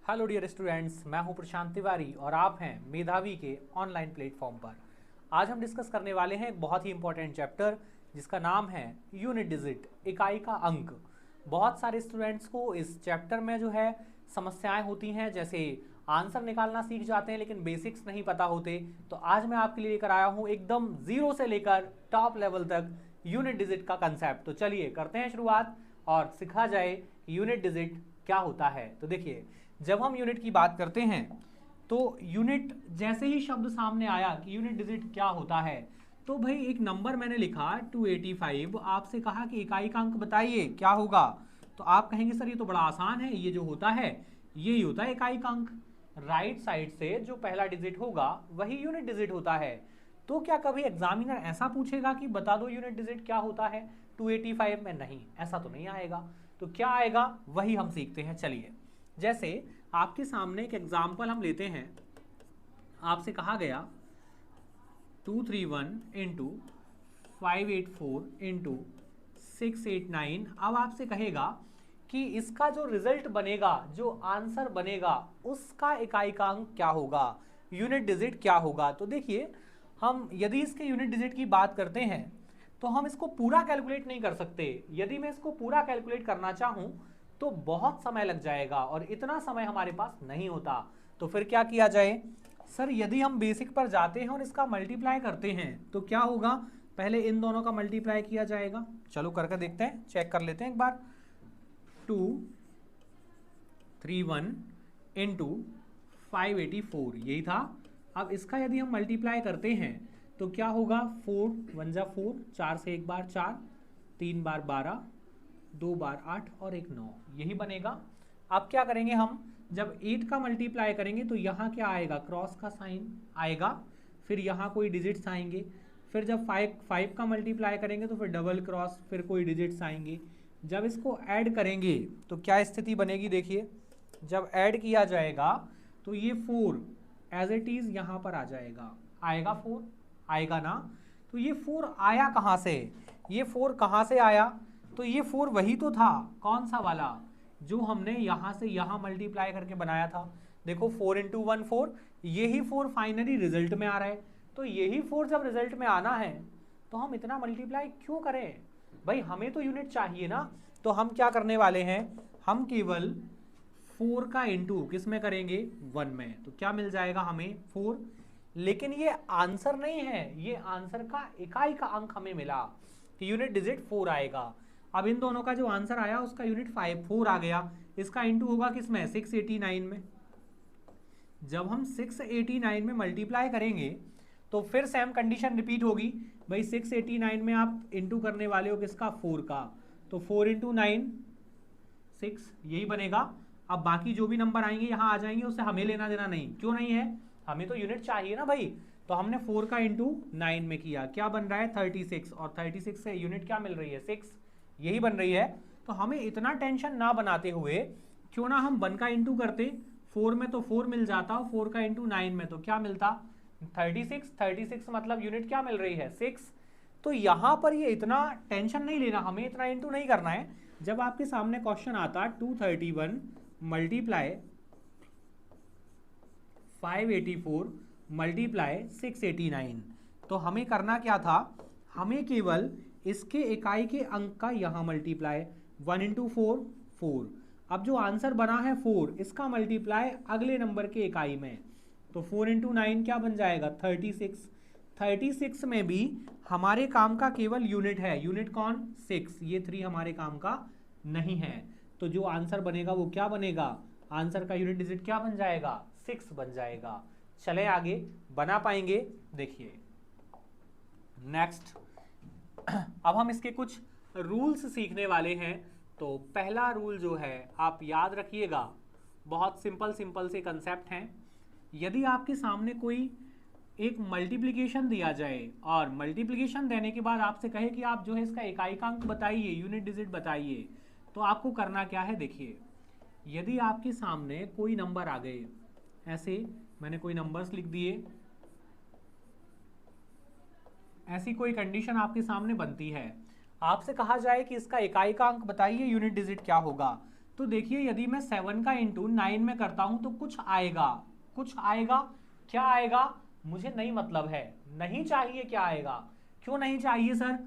Hello dear students, मैं हूं प्रशांत तिवारी और आप हैं मेधावी के ऑनलाइन प्लेटफॉर्म पर। आज हम डिस्कस करने वाले हैं एक बहुत ही इंपॉर्टेंट चैप्टर जिसका नाम है यूनिट डिजिट, इकाई का अंक। बहुत सारे स्टूडेंट्स को इस चैप्टर में जो है समस्याएं होती हैं, जैसे आंसर निकालना सीख जाते हैं लेकिन बेसिक्स नहीं पता होते। तो आज मैं आपके लिए लेकर आया हूं एकदम जीरो से लेकर टॉप लेवल तक यूनिट डिजिट का कंसेप्ट। तो चलिए करते हैं शुरुआत और सिखा जाए यूनिट डिजिट क्या होता है। तो देखिए, जब हम यूनिट की बात करते हैं तो यूनिट जैसे ही शब्द सामने आया कि यूनिट डिजिट क्या होता है, तो भाई एक नंबर मैंने लिखा 285, आपसे कहा कि इकाई का अंक बताइए क्या होगा। तो आप कहेंगे सर ये तो बड़ा आसान है, ये जो होता है यही होता है इकाई का अंक। राइट साइड से जो पहला डिजिट होगा वही यूनिट डिजिट होता है। तो क्या कभी एग्जामिनर ऐसा पूछेगा कि बता दो यूनिट डिजिट क्या होता है 285 में? नहीं, ऐसा तो नहीं आएगा। तो क्या आएगा वही हम सीखते हैं। चलिए, जैसे आपके सामने एक एग्जाम्पल हम लेते हैं। आपसे कहा गया 231 इंटू 584 इंटू 689। अब आपसे कहेगा कि इसका जो रिजल्ट बनेगा, जो आंसर बनेगा, उसका इकाई का अंक क्या होगा, यूनिट डिजिट क्या होगा। तो देखिए, हम यदि इसके यूनिट डिजिट की बात करते हैं तो हम इसको पूरा कैलकुलेट नहीं कर सकते। यदि मैं इसको पूरा कैलकुलेट करना चाहूं तो बहुत समय लग जाएगा और इतना समय हमारे पास नहीं होता। तो फिर क्या किया जाए? सर यदि हम बेसिक पर जाते हैं और इसका मल्टीप्लाई करते हैं तो क्या होगा? पहले इन दोनों का मल्टीप्लाई किया जाएगा। चलो करके देखते हैं, चेक कर लेते हैं एक बार। 231 इंटू 584 यही था। अब इसका यदि हम मल्टीप्लाई करते हैं तो क्या होगा? 4 1 जा 4, 4 से एक बार 4, 3 बार 12, 2 बार 8 और एक 9, यही बनेगा। अब क्या करेंगे हम? जब 8 का मल्टीप्लाई करेंगे तो यहाँ क्या आएगा? क्रॉस का साइन आएगा, फिर यहाँ कोई डिजिट्स आएंगे। फिर जब 5 का मल्टीप्लाई करेंगे तो फिर डबल क्रॉस, फिर कोई डिजिट्स आएंगे। जब इसको ऐड करेंगे तो क्या स्थिति बनेगी? देखिए, जब ऐड किया जाएगा तो ये 4 एज इट इज यहाँ पर आ जाएगा। आएगा 4? आएगा ना। तो ये 4 आया कहाँ से? ये 4 कहाँ से आया? तो ये 4 वही तो था, कौन सा वाला, जो हमने यहाँ से यहाँ मल्टीप्लाई करके बनाया था। देखो 4 इंटू 1 4, यही 4 फाइनली रिजल्ट में आ रहा है। तो यही 4 जब रिजल्ट में आना है तो हम इतना मल्टीप्लाई क्यों करें? भाई हमें तो यूनिट चाहिए ना। तो हम क्या करने वाले हैं? हम केवल 4 का इंटू किस में करेंगे? 1 में। तो क्या मिल जाएगा हमें? 4। लेकिन ये आंसर नहीं है, ये आंसर का इकाई का अंक हमें मिला कि यूनिट डिजिट 4 आएगा। अब इन दोनों का जो आंसर आया उसका यूनिट 4 आ गया। इसका इंटू होगा किसमें? 689 में। जब हम 689 में मल्टीप्लाई करेंगे तो फिर सेम कंडीशन रिपीट होगी। भाई 689 में आप इंटू करने वाले हो किसका? 4 का। तो 4 इंटू 9 6, यही बनेगा। अब बाकी जो भी नंबर आएंगे यहाँ आ जाएंगे, उससे हमें लेना देना नहीं। क्यों नहीं है? हमें तो यूनिट चाहिए ना भाई। तो हमने 4 का इंटू 9 में किया, क्या बन रहा है? 36। और 36 से यूनिट क्या मिल रही है? 6, यही बन रही है। तो हमें इतना टेंशन ना बनाते हुए क्यों ना हम 1 का इंटू करते। 4 में तो 4 मिल जाता, 4 का इंटू 9 में तो क्या मिलता? 36। 36 मतलब यूनिट क्या मिल रही है? 6। तो यहां पर ये इतना टेंशन नहीं लेना, हमें इतना इंटू नहीं करना है। जब आपके सामने क्वेश्चन आता 231 मल्टीप्लाई 584 मल्टीप्लाई 689, तो हमें करना क्या था? हमें केवल इसके इकाई के अंक का यहाँ मल्टीप्लाई, 1 इंटू 4 4। अब जो आंसर बना है 4, इसका मल्टीप्लाई अगले नंबर के इकाई में। तो 4 इंटू 9 क्या बन जाएगा? 36। 36 में भी हमारे काम का केवल यूनिट है। यूनिट कौन? 6। ये 3 हमारे काम का नहीं है। तो जो आंसर बनेगा वो क्या बनेगा? आंसर का यूनिट डिजिट क्या बन जाएगा? 6 बन जाएगा। चले आगे, बना पाएंगे? देखिए नेक्स्ट, अब हम इसके कुछ रूल्स सीखने वाले हैं। तो पहला रूल जो है आप याद रखिएगा, बहुत सिंपल सिंपल से कंसेप्ट हैं। यदि आपके सामने कोई एक मल्टीप्लिकेशन दिया जाए और मल्टीप्लिकेशन देने के बाद आपसे कहे कि आप जो है इसका इकाई का अंक बताइए, यूनिट डिजिट बताइए, तो आपको करना क्या है? देखिए, यदि आपके सामने कोई नंबर आ गए, ऐसे मैंने कोई नंबर्स लिख दिए, ऐसी कोई कंडीशन आपके सामने बनती है, आपसे कहा जाए कि इसका इकाई का अंक बताइए, यूनिट डिजिट क्या होगा। तो देखिए यदि मैं 7 का इंटू 9 में करता हूं तो कुछ आएगा, कुछ आएगा। क्या आएगा मुझे नहीं मतलब है, नहीं चाहिए। क्या आएगा, क्यों नहीं चाहिए सर?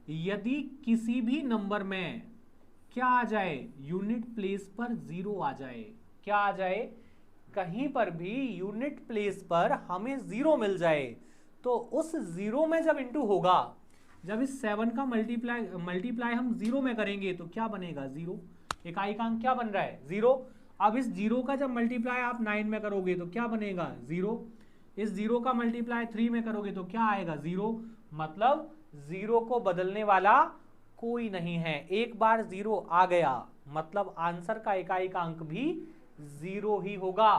यदि किसी भी नंबर में क्या आ जाए, यूनिट प्लेस पर 0 आ जाए, क्या आ जाए, कहीं पर भी यूनिट प्लेस पर हमें 0 मिल जाए, तो उस 0 में जब इंटू होगा, जब इस 7 का मल्टीप्लाई हम 0 में करेंगे तो क्या बनेगा, 0। इकाई का अंक क्या बन रहा है, 0। अब इस 0 का जब मल्टीप्लाई आप 9 में करोगे तो क्या बनेगा, 0। इस 0 का मल्टीप्लाई 3 में करोगे तो क्या आएगा, 0। मतलब 0 को बदलने वाला कोई नहीं है। एक बार 0 आ गया मतलब आंसर का इकाई का अंक भी 0 ही होगा।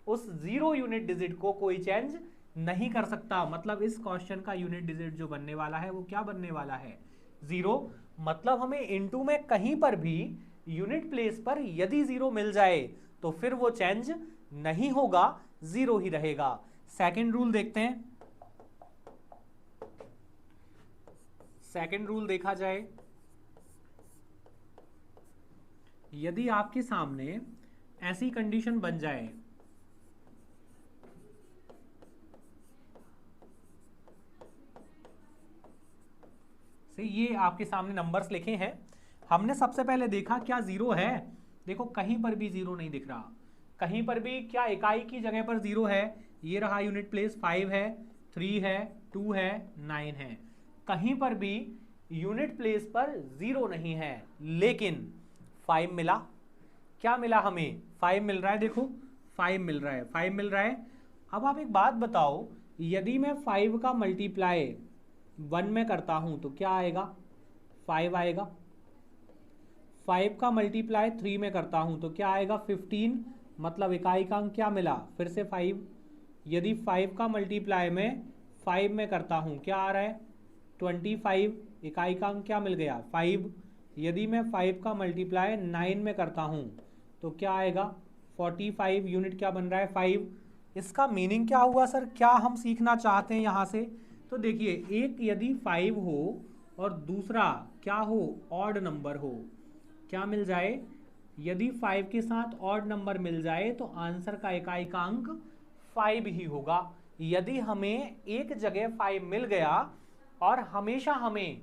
उस 0 यूनिट डिजिट को कोई चेंज नहीं कर सकता। मतलब इस क्वेश्चन का यूनिट डिजिट जो बनने वाला है वो क्या बनने वाला है, 0। मतलब हमें इनटू में कहीं पर भी यूनिट प्लेस पर यदि 0 मिल जाए तो फिर वो चेंज नहीं होगा, 0 ही रहेगा। सेकंड रूल देखते हैं। सेकंड रूल देखा जाए, यदि आपके सामने ऐसी कंडीशन बन जाए, से ये आपके सामने नंबर्स लिखे हैं, हमने सबसे पहले देखा क्या 0 है, देखो कहीं पर भी 0 नहीं दिख रहा, कहीं पर भी क्या इकाई की जगह पर 0 है, ये रहा यूनिट प्लेस, 5 है, 3 है, 2 है, 9 है, कहीं पर भी यूनिट प्लेस पर 0 नहीं है। लेकिन 5 मिला, क्या मिला हमें, 5 मिल रहा है, देखो 5 मिल रहा है, 5 मिल रहा है। अब आप एक बात बताओ, यदि मैं 5 का मल्टीप्लाई 1 में करता हूं तो क्या आएगा, 5 आएगा। 5 का मल्टीप्लाई 3 में करता हूं तो क्या आएगा, 15। मतलब इकाई का अंक क्या मिला, फिर से 5। यदि 5 का मल्टीप्लाई में 5 में करता हूं क्या आ रहा है, 25। इकाई का अंक क्या मिल गया, 5। यदि मैं 5 का मल्टीप्लाई 9 में करता हूं तो क्या आएगा, 45। यूनिट क्या बन रहा है, 5। इसका मीनिंग क्या हुआ सर, क्या हम सीखना चाहते हैं यहां से? तो देखिए एक यदि 5 हो और दूसरा क्या हो, ऑड नंबर हो, क्या मिल जाए, यदि 5 के साथ ऑड नंबर मिल जाए तो आंसर का इकाई का अंक 5 ही होगा। यदि हमें एक जगह 5 मिल गया और हमेशा हमें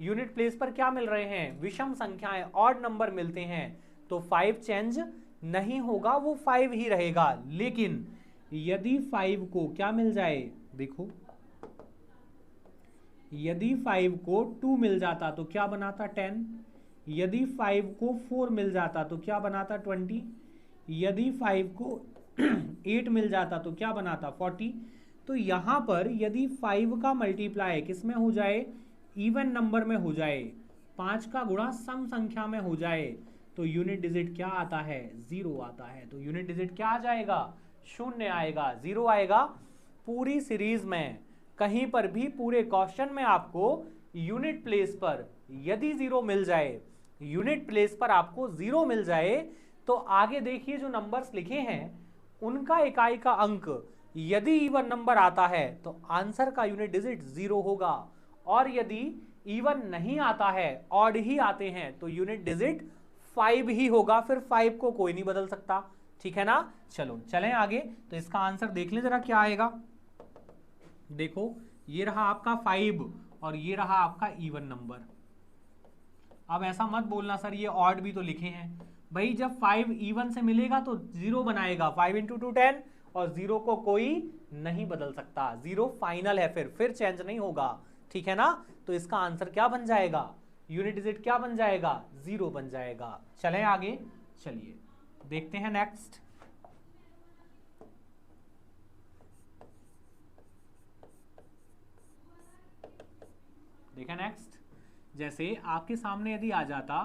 यूनिट प्लेस पर क्या मिल रहे हैं, विषम संख्याएं, ऑड नंबर मिलते हैं, तो 5 चेंज नहीं होगा, वो 5 ही रहेगा। लेकिन यदि 5 को क्या मिल जाए, देखो यदि 5 को 2 मिल जाता तो क्या बनाता, 10। यदि 5 को 4 मिल जाता तो क्या बनाता, 20। यदि 5 को 8 मिल जाता तो क्या बनाता, 40। तो यहां पर यदि 5 का मल्टीप्लाई किस में हो जाए, इवन नंबर में हो जाए, 5 का गुणा सम संख्या में हो जाए, तो यूनिट डिजिट क्या आता है, 0 आता है। तो यूनिट डिजिट क्या आ जाएगा, 0 आएगा, 0 आएगा। पूरी सीरीज में कहीं पर भी पूरे क्वेश्चन में आपको यूनिट प्लेस पर यदि 0 मिल जाए, यूनिट प्लेस पर आपको 0 मिल जाए, तो आगे देखिए जो नंबर्स लिखे हैं उनका इकाई का अंक यदि इवन नंबर आता है तो आंसर का यूनिट डिजिट 0 होगा, और यदि इवन नहीं आता है, ऑड ही आते हैं, तो यूनिट डिजिट 5 ही होगा। फिर 5 को कोई नहीं बदल सकता, ठीक है ना। चलो चलें आगे, तो इसका आंसर देख लें जरा क्या आएगा। देखो ये रहा आपका 5 और ये रहा आपका इवन नंबर। अब ऐसा मत बोलना सर ये ऑड भी तो लिखे हैं, भाई जब 5 इवन से मिलेगा तो 0 बनाएगा, 5 इंटू 2 10, और 0 को कोई नहीं बदल सकता, 0 फाइनल है, फिर चेंज नहीं होगा, ठीक है ना। तो इसका आंसर क्या बन जाएगा, यूनिट डिजिट क्या बन जाएगा, 0 बन जाएगा। चलें आगे, चलिए देखते हैं नेक्स्ट। देखा नेक्स्ट, जैसे आपके सामने यदि आ जाता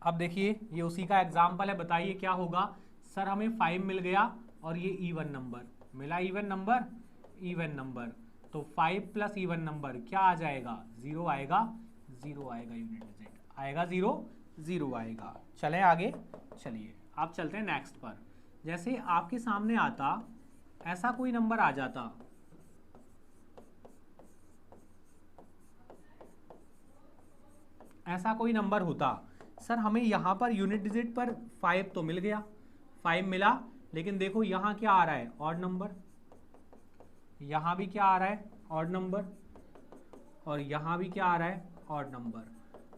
अब देखिए ये उसी का एग्जाम्पल है, बताइए क्या होगा। सर हमें 5 मिल गया और ये इवन नंबर मिला, इवन नंबर, तो 5 प्लस इवन नंबर क्या आ जाएगा, 0 आएगा, 0 आएगा, यूनिट डिजिट आएगा 0। 0 आएगा। चलें आगे, चलिए आप चलते हैं नेक्स्ट पर। जैसे आपके सामने आता ऐसा कोई नंबर आ जाता, ऐसा कोई नंबर होता, सर हमें यहाँ पर यूनिट डिजिट पर 5 तो मिल गया, 5 मिला, लेकिन देखो यहाँ क्या आ रहा है, ऑड नंबर, यहाँ भी क्या आ रहा है, ऑड नंबर, और यहाँ भी क्या आ रहा है, ऑड नंबर।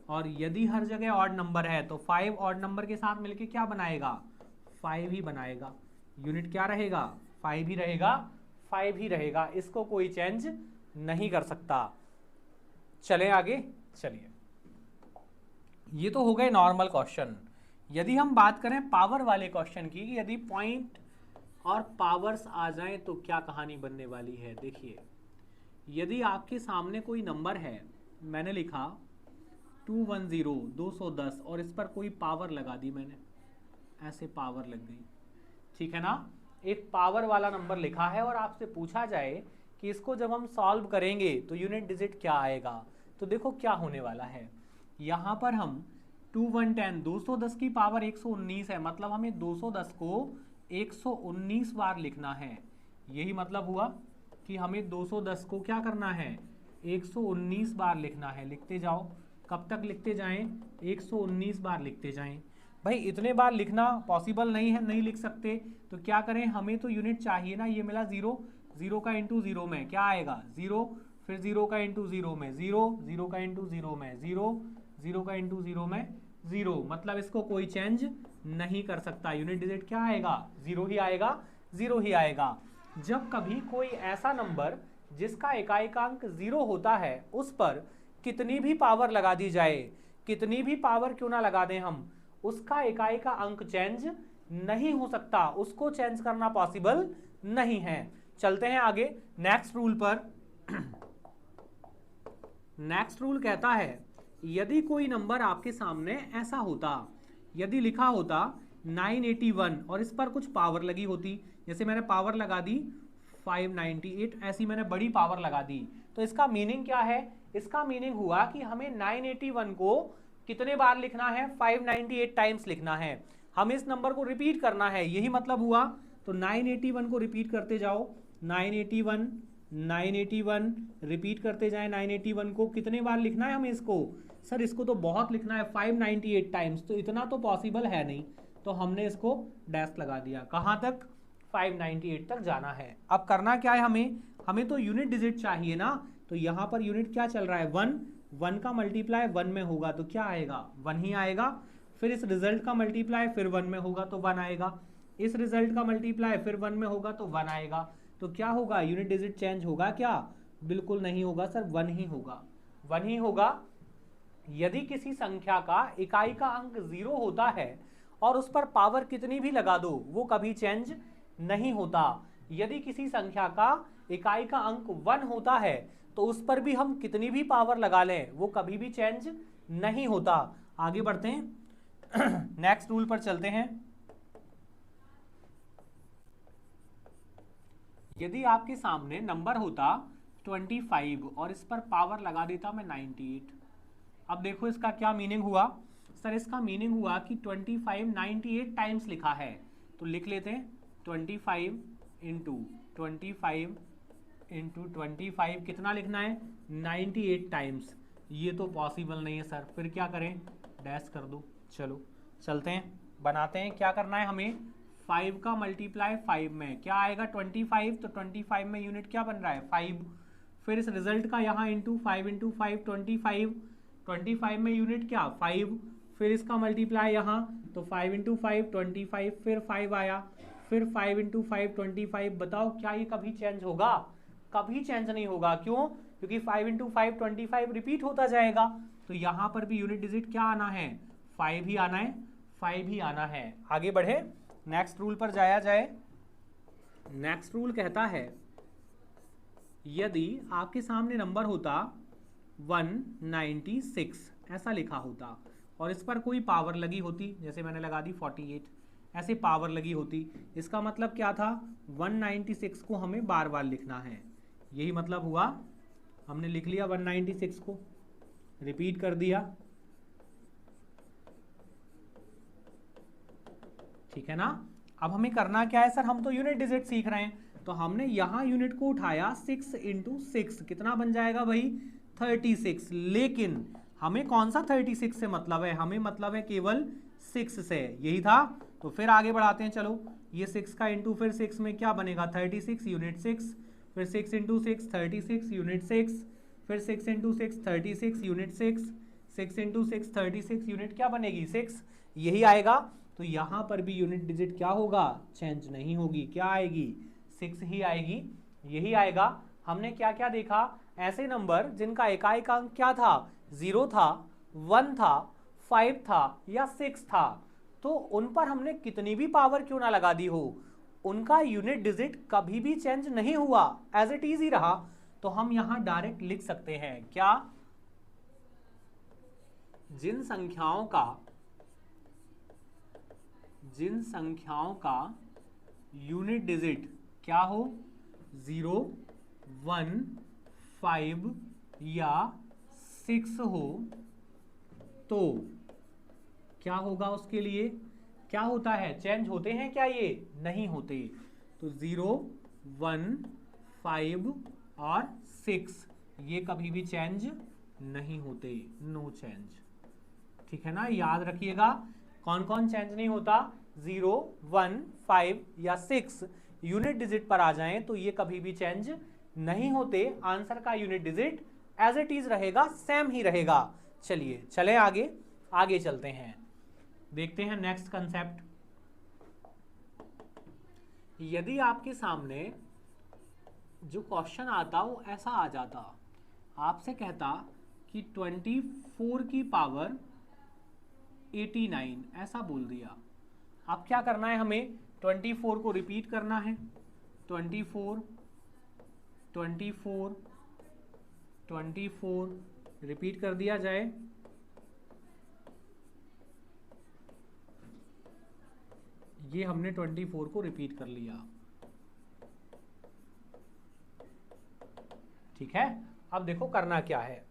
और यदि हर जगह ऑड नंबर है तो 5 ऑड नंबर के साथ मिलके क्या बनाएगा, 5 ही बनाएगा। यूनिट क्या रहेगा, 5 ही रहेगा, 5 ही रहेगा, इसको कोई चेंज नहीं कर सकता। चलें आगे, चलिए ये तो हो गए नॉर्मल क्वेश्चन। यदि हम बात करें पावर वाले क्वेश्चन की, यदि पॉइंट और पावर्स आ जाएं तो क्या कहानी बनने वाली है। देखिए यदि आपके सामने कोई नंबर है, मैंने लिखा 210 210 और इस पर कोई पावर लगा दी मैंने, ऐसे पावर लग गई, ठीक है ना, एक पावर वाला नंबर लिखा है और आपसे पूछा जाए कि इसको जब हम सॉल्व करेंगे तो यूनिट डिजिट क्या आएगा, तो देखो क्या होने वाला है। यहाँ पर हम 2110 210 की पावर 119 है, मतलब हमें 210 को 119 बार लिखना है। यही मतलब हुआ कि हमें 210 को क्या करना है, 119 बार लिखना है। लिखते जाओ, कब तक लिखते जाएं, 119 बार लिखते जाएं। भाई इतने बार लिखना पॉसिबल नहीं है, नहीं लिख सकते, तो क्या करें, हमें तो यूनिट चाहिए ना। ये मिला 0, 0 का इंटू 0 में क्या आएगा 0, फिर 0 का इंटू 0 में 0, 0 का इंटू 0 में 0, 0 का इंटू 0 में 0, मतलब इसको कोई चेंज नहीं कर सकता। यूनिट डिजिट क्या आएगा, 0 ही आएगा, 0 ही आएगा। जब कभी कोई ऐसा नंबर जिसका इकाइकांक 0 होता है उस पर कितनी भी पावर लगा दी जाए, कितनी भी पावर क्यों ना लगा दें हम, उसका इकाई का अंक चेंज नहीं हो सकता, उसको चेंज करना पॉसिबल नहीं है। चलते हैं आगे नेक्स्ट रूल पर। नेक्स्ट रूल कहता है यदि कोई नंबर आपके सामने ऐसा होता, यदि लिखा होता 981 और इस पर कुछ पावर लगी होती, जैसे मैंने पावर लगा दी 598, ऐसी मैंने बड़ी पावर लगा दी, तो इसका मीनिंग क्या है, इसका मीनिंग हुआ कि हमें 981 को कितने बार लिखना है, 598 टाइम्स लिखना है, हमें इस नंबर को रिपीट करना है, यही मतलब हुआ। तो 981 को रिपीट करते जाओ, 981 981 रिपीट करते जाएं। 981 को कितने बार लिखना है हमें इसको, सर इसको तो बहुत लिखना है 598 टाइम्स, तो इतना तो पॉसिबल है नहीं, तो हमने इसको डैश लगा दिया। कहाँ तक, 598 तक जाना है। अब करना क्या है, हमें तो यूनिट डिजिट चाहिए ना, तो यहाँ पर यूनिट क्या चल रहा है 1, 1 का मल्टीप्लाई 1 में होगा तो क्या आएगा 1 ही आएगा, फिर इस रिजल्ट का मल्टीप्लाई फिर 1 में होगा तो 1 आएगा, इस रिजल्ट का मल्टीप्लाई फिर 1 में होगा तो 1 आएगा। तो क्या होगा, यूनिट डिजिट चेंज होगा क्या, बिल्कुल नहीं होगा सर, 1 ही होगा, 1 ही होगा। यदि किसी संख्या का इकाई का अंक 0 होता है और उस पर पावर कितनी भी लगा दो वो कभी चेंज नहीं होता। यदि किसी संख्या का इकाई का अंक 1 होता है तो उस पर भी हम कितनी भी पावर लगा लें वो कभी भी चेंज नहीं होता। आगे बढ़ते हैं नेक्स्ट रूल पर चलते हैं। यदि आपके सामने नंबर होता 25 और इस पर पावर लगा देता मैं 98, अब देखो इसका क्या मीनिंग हुआ, सर इसका मीनिंग हुआ कि 25 98 टाइम्स लिखा है, तो लिख लेते हैं 25 इंटू 25 इंटू 25 कितना लिखना है 98 टाइम्स, ये तो पॉसिबल नहीं है सर, फिर क्या करें, डैश कर दो। चलो चलते हैं, बनाते हैं, क्या करना है हमें, 5 का मल्टीप्लाई 5 में क्या आएगा 25, तो 25 में यूनिट क्या बन रहा है 5, फिर इस रिजल्ट का यहाँ इंटू 5 इंटू 5 25, 25 में यूनिट क्या 5, फिर इसका मल्टीप्लाई यहाँ तो 5 इंटू 5 25, फिर 5 आया, फिर 5 इंटू 5 25, बताओ क्या ये कभी चेंज होगा, कभी चेंज नहीं होगा। क्यों, क्योंकि 5 इंटू 5 25 रिपीट होता जाएगा, तो यहाँ पर भी यूनिट डिजिट क्या आना है 5 ही आना है, 5 ही आना है। आगे बढ़े नेक्स्ट रूल पर जाया जाए। नेक्स्ट रूल कहता है यदि आपके सामने नंबर होता 196 ऐसा लिखा होता और इस पर कोई पावर लगी होती, जैसे मैंने लगा दी 48, ऐसे पावर लगी होती, इसका मतलब क्या था 196 को हमें बार बार लिखना है, यही मतलब हुआ। हमने लिख लिया 196 को, रिपीट कर दिया, ठीक है ना। अब हमें करना क्या है सर, हम तो यूनिट डिजिट सीख रहे हैं, तो हमने यहां यूनिट को उठाया 6 इंटू 6, कितना बन जाएगा भाई 36। लेकिन हमें कौन सा 36 से मतलब है, हमें मतलब है केवल 6 से, यही था। तो फिर आगे बढ़ाते हैं, चलो ये 6 का इंटू फिर 6 में क्या बनेगा 36 यूनिट 6, फिर 6 इंटू 6 36 यूनिट 6, फिर 6 इंटू 6 36 यूनिट 6, 6 इंटू 6 36 यूनिट क्या बनेगी 6, यही आएगा। तो यहां पर भी यूनिट डिजिट क्या होगा, चेंज नहीं होगी, क्या आएगी 6 ही आएगी, यही आएगा। हमने क्या क्या देखा, ऐसे नंबर जिनका इकाई अंक क्या था 0 था, 1 था, 5 था या 6 था, तो उन पर हमने कितनी भी पावर क्यों ना लगा दी हो, उनका यूनिट डिजिट कभी भी चेंज नहीं हुआ, एज इट इज ही रहा। तो हम यहां डायरेक्ट लिख सकते हैं क्या, जिन संख्याओं का यूनिट डिजिट क्या हो 0, 1, 5 या 6 हो, तो क्या होगा उसके लिए, क्या होता है, चेंज होते हैं क्या, ये नहीं होते। तो 0, 1, 5 और 6 ये कभी भी चेंज नहीं होते, नो चेंज। ठीक है ना, याद रखिएगा कौन कौन चेंज नहीं होता, 0, 1, 5 या 6 यूनिट डिजिट पर आ जाएं तो ये कभी भी चेंज नहीं होते, आंसर का unit digit as it is रहेगा, सेम ही रहेगा। चलिए चले आगे चलते हैं, देखते हैं नेक्स्ट कंसेप्ट। यदि आपके सामने जो क्वेश्चन आता वो ऐसा आ जाता, आपसे कहता कि 24 की पावर 89, ऐसा बोल दिया। अब क्या करना है, हमें 24 को रिपीट करना है, 24 24 24 रिपीट कर दिया जाए। ये हमने 24 को रिपीट कर लिया, ठीक है। अब देखो करना क्या है,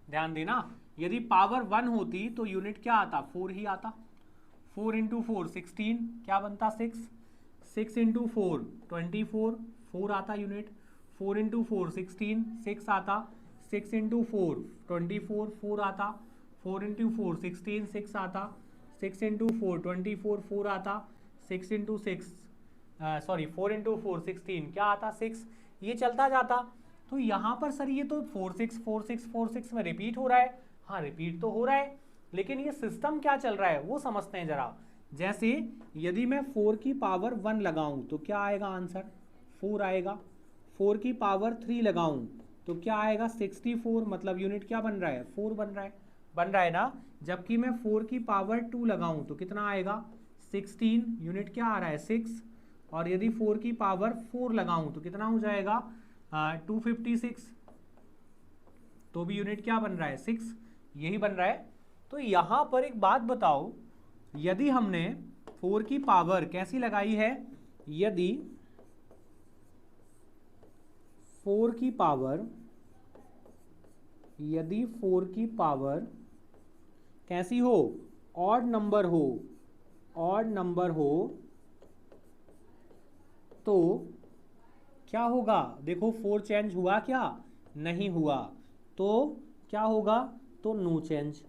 ध्यान देना, यदि पावर 1 होती तो यूनिट क्या आता, 4 ही आता। 4 इंटू 4 16, क्या बनता 6, 6 इंटू 4 24, 4 आता यूनिट, 4 इंटू 4 16, 6 आता, 6 इंटू 4 24, 4 आता, 4 इंटू 4 16, 6 आता, 6 इंटू 4 24, 4 आता, 6 इंटू 6 4 इंटू 4 16 क्या आता 6, ये चलता जाता। तो यहाँ पर सर ये तो 4 6 4 6 4 6 में रिपीट हो रहा है, हाँ रिपीट तो हो रहा है, लेकिन ये सिस्टम क्या चल रहा है वो समझते हैं जरा। जैसे यदि मैं 4 की पावर 1 लगाऊं तो क्या आएगा आंसर 4 आएगा, 4 की पावर 3 लगाऊं तो क्या आएगा 64, मतलब यूनिट क्या बन रहा है 4 बन रहा है ना। जबकि मैं 4 की पावर 2 लगाऊं तो कितना आएगा 16, यूनिट क्या आ रहा है 6, और यदि 4 की पावर 4 लगाऊं तो कितना हो जाएगा 256, तो भी यूनिट क्या बन रहा है 6, यही बन रहा है। तो यहां पर एक बात बताओ, यदि हमने 4 की पावर कैसी लगाई है, यदि 4 की पावर कैसी हो, ऑड नंबर हो, तो क्या होगा, देखो 4 चेंज हुआ क्या, नहीं हुआ, तो क्या होगा, तो नो चेंज,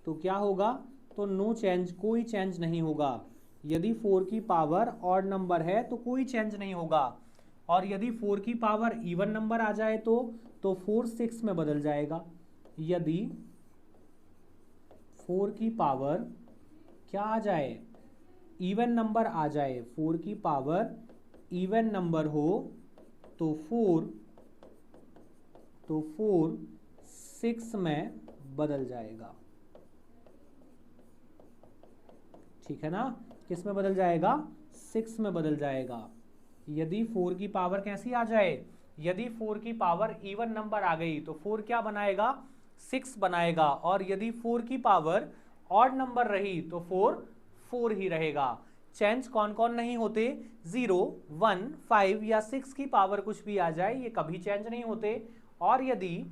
तो क्या होगा, तो नो चेंज, कोई चेंज नहीं होगा। यदि 4 की पावर ऑड नंबर है तो कोई चेंज नहीं होगा, और यदि 4 की पावर इवन नंबर आ जाए तो 4 6 में बदल जाएगा। यदि 4 की पावर क्या आ जाए, इवन नंबर आ जाए, 4 की पावर इवन नंबर हो तो 4 6 में बदल जाएगा, ठीक है ना, किस में बदल जाएगा 6 में बदल जाएगा। यदि 4 की पावर कैसी आ जाए, यदि 4 की पावर इवन नंबर आ गई तो 4 क्या बनाएगा 6 बनाएगा, और यदि 4 की पावर ऑड नंबर रही तो 4 ही रहेगा। चेंज कौन कौन नहीं होते, 0 1 5 या 6 की पावर कुछ भी आ जाए ये कभी चेंज नहीं होते, और यदि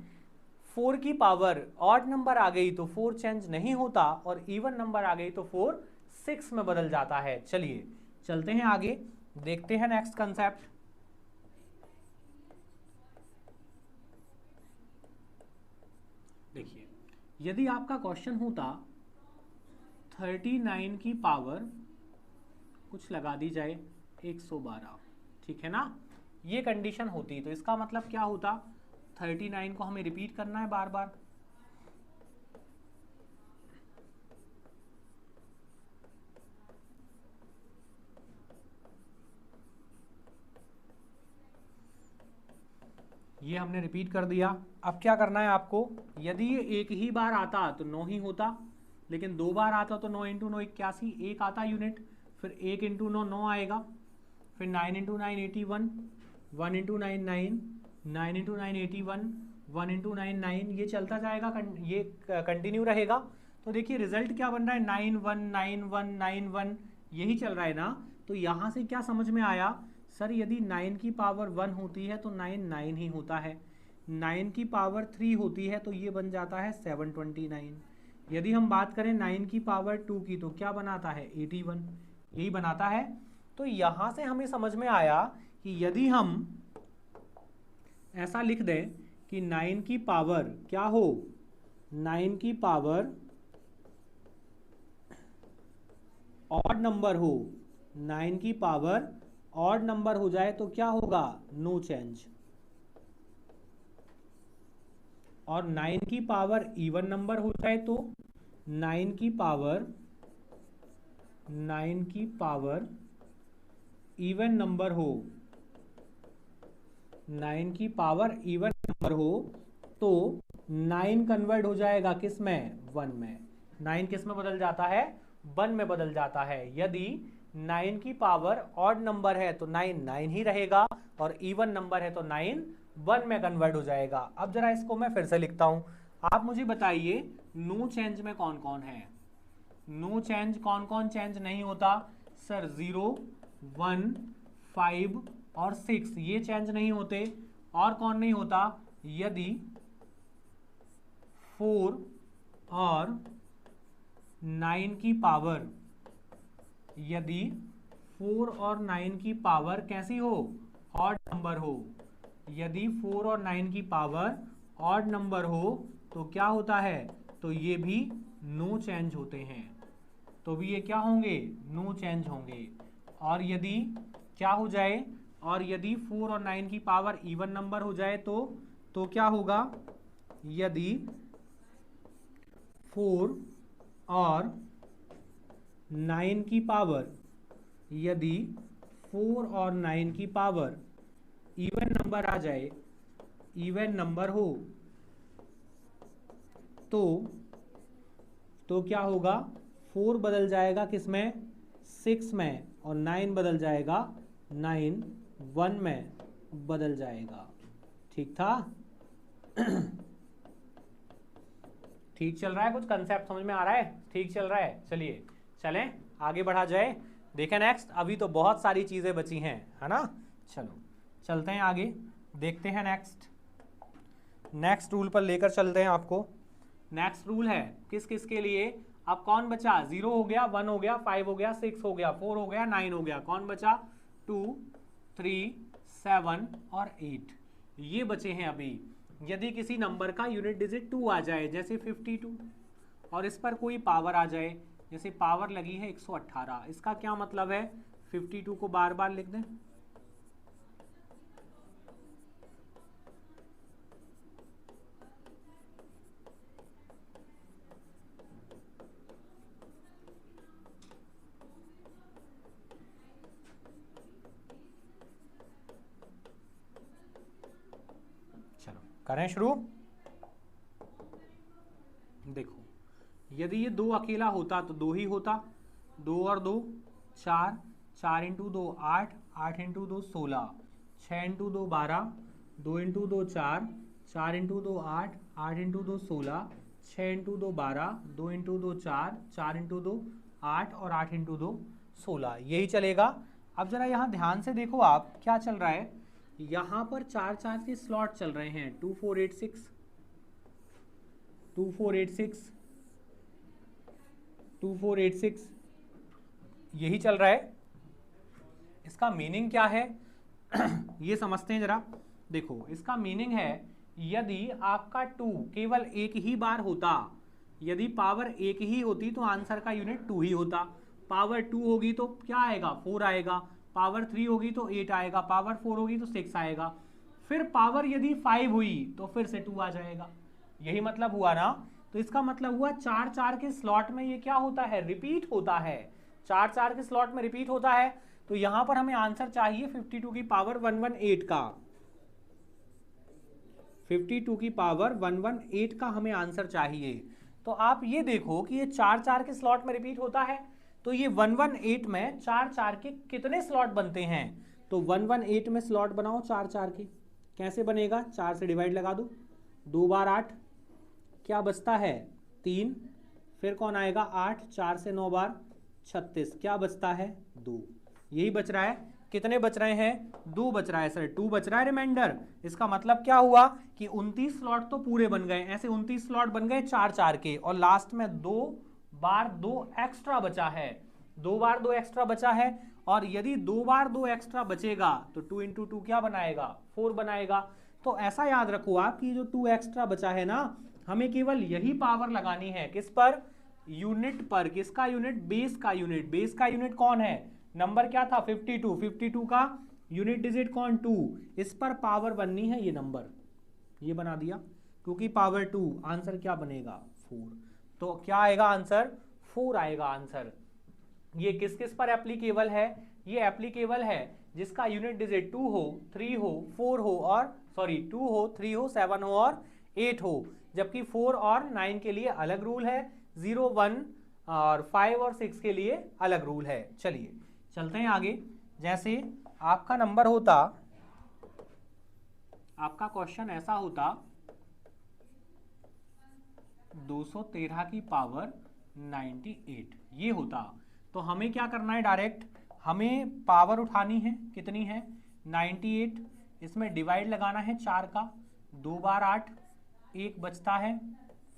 4 की पावर ऑड नंबर आ गई तो 4 चेंज नहीं होता, और इवन नंबर आ गई तो 4 6 में बदल जाता है। चलिए चलते हैं आगे, देखते हैं नेक्स्ट कंसेप्ट। देखिए, यदि आपका क्वेश्चन होता 39 की पावर कुछ लगा दी जाए 112, ठीक है ना, ये कंडीशन होती तो इसका मतलब क्या होता, 39 को हमें रिपीट करना है बार बार। ये हमने रिपीट कर दिया। अब क्या करना है आपको, यदि ये एक ही बार आता तो 9 ही होता, लेकिन 2 बार आता तो 9 इंटू 9 81, एक आता यूनिट, फिर 1 इंटू 9 9 आएगा, फिर 9 इंटू 9 81, 1 इंटू 9 9, 9 इंटू 9 81, 1 इंटू 9 9, ये चलता जाएगा, ये कंटिन्यू रहेगा। तो देखिए रिजल्ट क्या बन रहा है, 9 1 9 1 9 1, यही चल रहा है ना। तो यहाँ से क्या समझ में आया, सर यदि 9 की पावर 1 होती है तो 9 9 ही होता है, 9 की पावर 3 होती है तो ये बन जाता है 729। यदि हम बात करें 9 की पावर 2 की तो क्या बनाता है 81, यही बनाता है। तो यहाँ से हमें समझ में आया कि यदि हम ऐसा लिख दें कि 9 की पावर क्या हो, 9 की पावर ऑड नंबर हो, 9 की पावर ऑड नंबर हो जाए तो क्या होगा, नो चेंज। और 9 की पावर इवन नंबर हो जाए तो 9 की पावर इवन नंबर हो, 9 की पावर इवन नंबर हो तो 9 कन्वर्ट हो जाएगा किस में, 1 में। 9 किस में बदल जाता है, 1 में बदल जाता है। यदि 9 की पावर ऑड नंबर है तो 9 9 ही रहेगा, और इवन नंबर है तो 9 1 में कन्वर्ट हो जाएगा। अब जरा इसको मैं फिर से लिखता हूं, आप मुझे बताइए नो चेंज में कौन कौन है। नो चेंज कौन कौन चेंज नहीं होता, सर 0 1 5 और 6 ये चेंज नहीं होते। और कौन नहीं होता, यदि 4 और 9 की पावर, यदि 4 और 9 की पावर कैसी हो, ऑड नंबर हो। यदि 4 और 9 की पावर ऑड नंबर हो तो क्या होता है, तो ये भी नो चेंज होते हैं, तो भी ये क्या होंगे, नो चेंज होंगे। और यदि क्या हो जाए, और यदि 4 और 9 की पावर इवन नंबर हो जाए तो क्या होगा, यदि 4 और 9 की पावर, यदि 4 और 9 की पावर इवन नंबर आ जाए, इवन नंबर हो तो क्या होगा, 4 बदल जाएगा किस में, 6 में, और 9 बदल जाएगा 9 1 में बदल जाएगा। ठीक था ठीक चल रहा है, कुछ कंसेप्ट समझ में आ रहा है, ठीक चल रहा है। चलिए चलें आगे बढ़ा जाए, देखें नेक्स्ट, अभी तो बहुत सारी चीजें बची हैं, है ना। चलो चलते हैं आगे, देखते हैं नेक्स्ट रूल पर लेकर चलते हैं आपको। नेक्स्ट रूल है किस किस के लिए, अब कौन बचा, 0 हो गया, 1 हो गया, 5 हो गया, 6 हो गया, 4 हो गया, 9 हो गया, कौन बचा, 2 3 7 और 8, ये बचे हैं अभी। यदि किसी नंबर का यूनिट डिजिट 2 आ जाए, जैसे 52, और इस पर कोई पावर आ जाए, जैसे पावर लगी है 118, इसका क्या मतलब है, 52 को बार बार लिख दें, करें शुरू। देखो यदि ये 2 अकेला होता तो 2 ही होता, 2 और 2 4, 4 into 2 8, 8 into 2 16, 6 into 2 12, 2 into 2 4, 4 into 2 8, 8 into 2 16, 6 into 2 12, 2 into 2 4, 4 into 2 8 और 8 इंटू 2 16, यही चलेगा। अब जरा यहाँ ध्यान से देखो आप क्या चल रहा है, यहाँ पर 4 4 के स्लॉट चल रहे हैं, 2 4 8 6, 2486 2486 यही चल रहा है। इसका मीनिंग क्या है ये समझते हैं जरा। देखो इसका मीनिंग है यदि आपका 2 केवल एक ही बार होता, यदि पावर एक ही होती तो आंसर का यूनिट 2 ही होता। पावर 2 होगी तो क्या आएगा 4 आएगा, पावर 3 होगी तो 8 आएगा, पावर 4 होगी तो 6 आएगा, फिर पावर यदि 5 हुई तो फिर से 2 आ जाएगा। यही मतलब हुआ ना। तो इसका मतलब हुआ 4 के स्लॉट में ये क्या होता है, रिपीट होता है। 4 के स्लॉट में रिपीट होता है। तो यहां पर हमें आंसर चाहिए 52 की पावर 118 का, 52 की पावर 118 का हमें आंसर चाहिए। तो आप ये देखो कि ये 4 के स्लॉट में रिपीट होता है, तो ये 118 में 4 के कितने स्लॉट बनते हैं। तो 118 में स्लॉट बनाओ 4 के, कैसे बनेगा, 4 से डिवाइड लगा दो, 2 बार 8, क्या बचता है 3, फिर कौन आएगा 8, 4 से 9 बार 36, क्या बचता है 2। यही बच रहा है। कितने बच रहे हैं, 2 बच रहा है सर, 2 बच रहा है रिमाइंडर। इसका मतलब क्या हुआ कि 29 स्लॉट तो पूरे बन गए, ऐसे 29 स्लॉट बन गए 4 के, और लास्ट में 2 बार 2 एक्स्ट्रा बचा है, 2 बार 2 एक्स्ट्रा बचा है। और यदि 2 बार 2 एक्स्ट्रा बचेगा तो 2 इंटू 2 क्या बनाएगा 4 बनाएगा। तो ऐसा याद रखो आप कि जो 2 एक्स्ट्रा बचा है ना, हमें केवल यही पावर लगानी है, किस पर, यूनिट पर। किसका यूनिट, बेस का यूनिट। बेस का यूनिट कौन है, नंबर क्या था 52, 52 का यूनिट डिजिट कौन 2, इस पर पावर बननी है ये नंबर, ये बना दिया, क्योंकि पावर 2, आंसर क्या बनेगा 4। तो क्या आएगा आंसर 4 आएगा आंसर। ये किस किस पर एप्लीकेबल है, ये एप्लीकेबल है जिसका यूनिट डिजिट 2 हो, 3 हो, 4 हो, और 2 हो, 3 हो, 7 हो और 8 हो। जबकि 4 और 9 के लिए अलग रूल है, 0, 1 और 5 और 6 के लिए अलग रूल है। चलिए चलते हैं आगे। जैसे आपका नंबर होता, आपका क्वेश्चन ऐसा होता 213 की पावर 98 ये होता, तो हमें क्या करना है, डायरेक्ट हमें पावर उठानी है, कितनी है 98, इसमें डिवाइड लगाना है 4 का, 2 बार 8, 1 बचता है,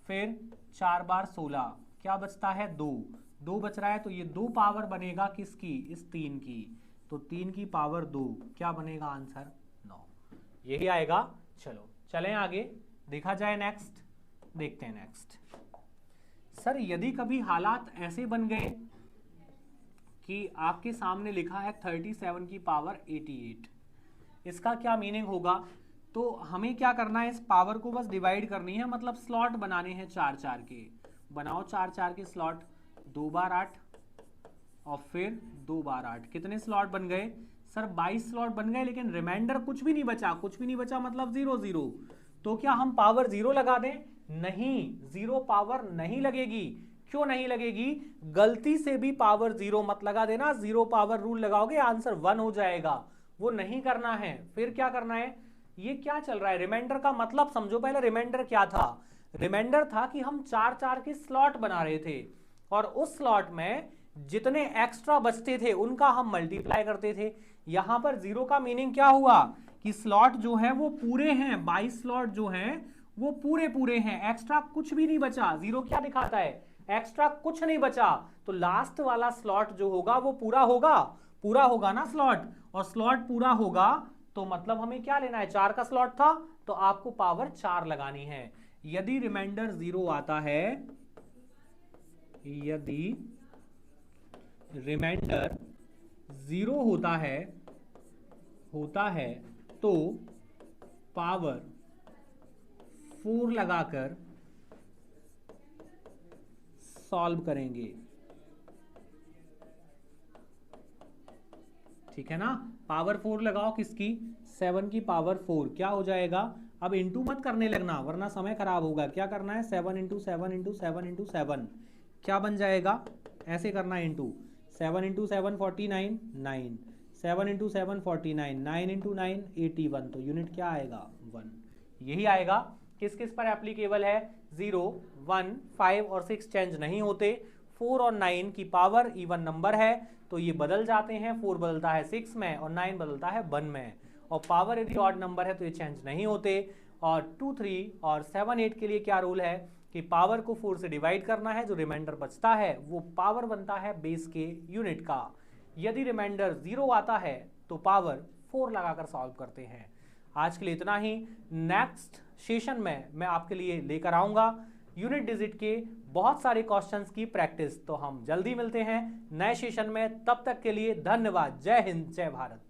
फिर 4 बार 16, क्या बचता है 2 बच रहा है। तो ये 2 पावर बनेगा किसकी, इस 3 की, तो 3 की पावर 2 क्या बनेगा आंसर 9, यही आएगा। चलो चलें आगे, देखा जाए नेक्स्ट, देखते हैं नेक्स्ट। सर यदि कभी हालात ऐसे बन गए कि आपके सामने लिखा है 37 की पावर 88, इसका क्या मीनिंग होगा। तो हमें क्या करना है, इस पावर को बस डिवाइड करनी है, मतलब स्लॉट बनाने हैं 4 के। बनाओ 4 के स्लॉट, 2 बार 8 और फिर 2 बार 8, कितने स्लॉट बन गए सर 22 स्लॉट बन गए, लेकिन रिमाइंडर कुछ भी नहीं बचा, कुछ भी नहीं बचा मतलब 0 0। तो क्या हम पावर 0 लगा दें, नहीं, 0 पावर नहीं लगेगी। क्यों नहीं लगेगी, गलती से भी पावर 0 मत लगा देना, 0 पावर रूल लगाओगे आंसर 1 हो जाएगा, वो नहीं करना है। फिर क्या करना है, ये क्या चल रहा है, रिमाइंडर का मतलब समझो पहले। रिमाइंडर क्या था, रिमाइंडर था कि हम 4 के स्लॉट बना रहे थे, और उस स्लॉट में जितने एक्स्ट्रा बचते थे उनका हम मल्टीप्लाई करते थे। यहां पर 0 का मीनिंग क्या हुआ कि स्लॉट जो है वो पूरे हैं, 22 स्लॉट जो हैं वो पूरे हैं, एक्स्ट्रा कुछ भी नहीं बचा। 0 क्या दिखाता है, एक्स्ट्रा कुछ नहीं बचा। तो लास्ट वाला स्लॉट जो होगा वो पूरा होगा ना स्लॉट, और स्लॉट पूरा होगा तो मतलब हमें क्या लेना है, 4 का स्लॉट था तो आपको पावर 4 लगानी है। यदि रिमाइंडर 0 आता है, यदि रिमाइंडर 0 होता है तो पावर 4 लगाकर सॉल्व करेंगे, ठीक है ना। पावर 4 लगाओ किसकी, 7 की पावर 4, क्या हो जाएगा। अब इंटू मत करने लगना वरना समय खराब होगा। क्या करना है, 7 इंटू 7 इंटू 7 इंटू 7, क्या बन जाएगा, ऐसे करना है इंटू 7 इंटू 7 49, 9, 7 इंटू 7 49, 9 इंटू 9 81, तो यूनिट क्या आएगा 1, यही आएगा। किस किस पर एप्लीकेबल है, 0, 1, 5 और 6 चेंज नहीं होते, 4 और 9 की पावर इवन नंबर है तो ये बदल जाते हैं, 4 बदलता है 6 में और 9 बदलता है 1 में, और पावर यदि ऑड नंबर है तो ये चेंज नहीं होते। और 2, 3 और 7, 8 के लिए क्या रूल है, कि पावर को 4 से डिवाइड करना है, जो रिमाइंडर बचता है वो पावर बनता है बेस के यूनिट का। यदि रिमाइंडर 0 आता है तो पावर 4 लगाकर सॉल्व करते हैं। आज के लिए इतना ही। नेक्स्ट सेशन में मैं आपके लिए लेकर आऊंगा यूनिट डिजिट के बहुत सारे क्वेश्चंस की प्रैक्टिस। तो हम जल्दी मिलते हैं नए सेशन में, तब तक के लिए धन्यवाद। जय हिंद, जय भारत।